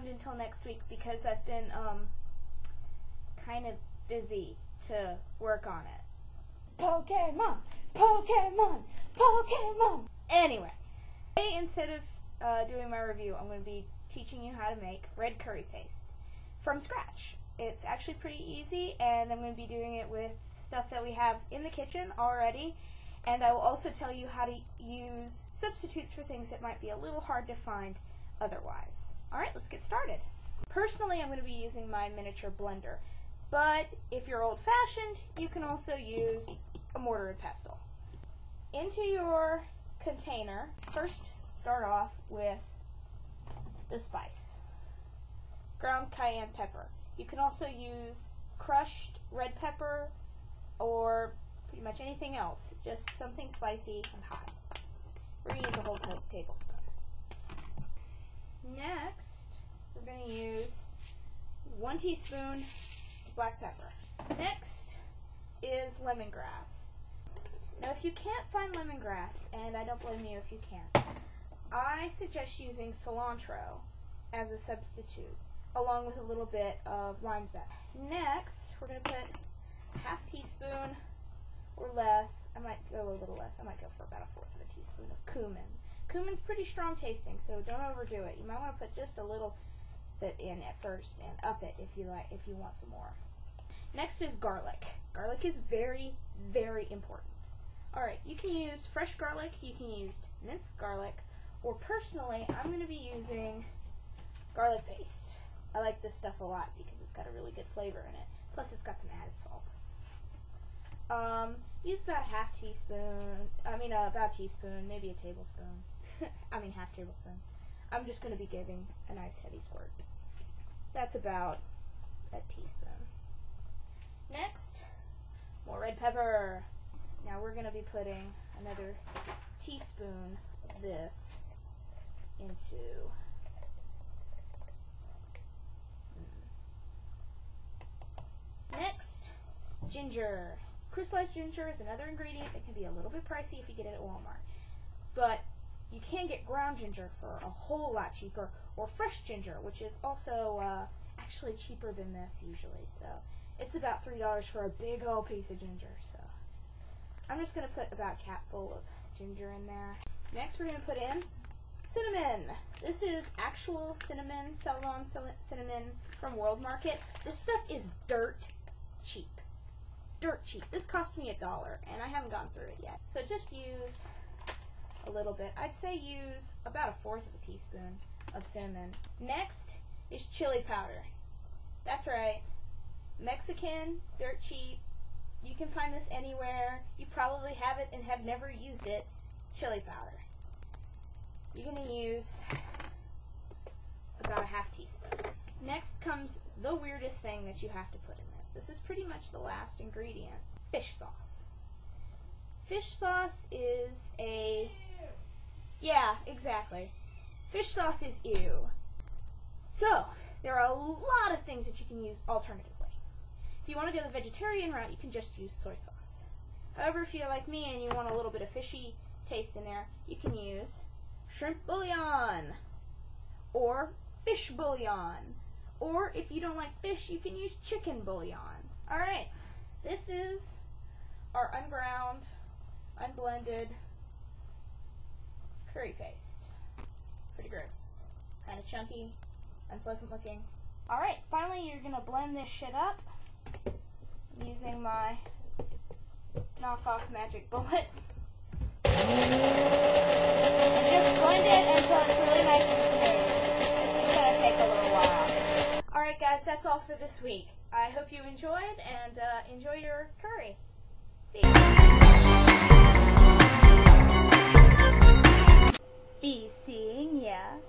around until next week because I've been kind of busy to work on it. Pokemon! Pokemon! Pokemon! Anyway, today, instead of doing my review, I'm going to be teaching you how to make red curry paste from scratch. It's actually pretty easy, and I'm going to be doing it with stuff that we have in the kitchen already, and I will also tell you how to use substitutes for things that might be a little hard to find otherwise. Alright, let's get started. Personally, I'm going to be using my miniature blender, but if you're old-fashioned, you can also use a mortar and pestle. Into your container, first start off with the spice. Ground cayenne pepper. You can also use crushed red pepper or pretty much anything else, just something spicy and hot. We're going to use a whole tablespoon. Next, we're going to use 1 teaspoon black pepper. Next is lemongrass. Now, if you can't find lemongrass, and I don't blame you if you can't, I suggest using cilantro as a substitute, along with a little bit of lime zest. Next, we're going to put a ½ teaspoon or less. I might go a little less. I might go for about a 1/4 of a teaspoon of cumin. Cumin's pretty strong tasting, so don't overdo it. You might want to put just a little bit in at first and up it if you want some more. Next is garlic. Garlic is very, very important. Alright, you can use fresh garlic, you can use minced garlic, or personally, I'm going to be using garlic paste. I like this stuff a lot because it's got a really good flavor in it. Plus, it's got some added salt. Use about about a teaspoon, maybe a tablespoon. ½ tablespoon. I'm just going to be giving a nice heavy squirt. That's about a teaspoon. Next, more red pepper. Now we're going to be putting another teaspoon of this into Next, ginger. Crystallized ginger is another ingredient that can be a little bit pricey if you get it at Walmart. But you can get ground ginger for a whole lot cheaper, or fresh ginger, which is also actually cheaper than this usually. So it's about $3 for a big old piece of ginger. So I'm just going to put about a capful of ginger in there. Next, we're going to put in cinnamon. This is actual cinnamon, Ceylon cinnamon from World Market. This stuff is dirt cheap. Dirt cheap. This cost me $1, and I haven't gone through it yet. So just use a little bit. I'd say use about a 1/4 of a teaspoon of cinnamon. Next is chili powder. That's right. Mexican, dirt cheap. You can find this anywhere. You probably have it and have never used it. Chili powder. You're going to use about a ½ teaspoon. Next comes the weirdest thing that you have to put in this. This is pretty much the last ingredient. Fish sauce. Fish sauce is a... Yeah, exactly. Fish sauce is ew. So, there are a lot of things that you can use alternatively. If you want to go the vegetarian route, you can just use soy sauce. However, if you're like me and you want a little bit of fishy taste in there, you can use shrimp bouillon or fish bouillon. Or if you don't like fish, you can use chicken bouillon. Alright, this is our unground, unblended curry paste. Pretty gross. Kind of chunky, unpleasant looking. Alright, finally you're going to blend this shit up using my knockoff magic bullet. And just blend it until it's really nice and smooth. This is going to take a little while. Alright guys, that's all for this week. I hope you enjoyed, and enjoy your curry. See you. Be seeing ya.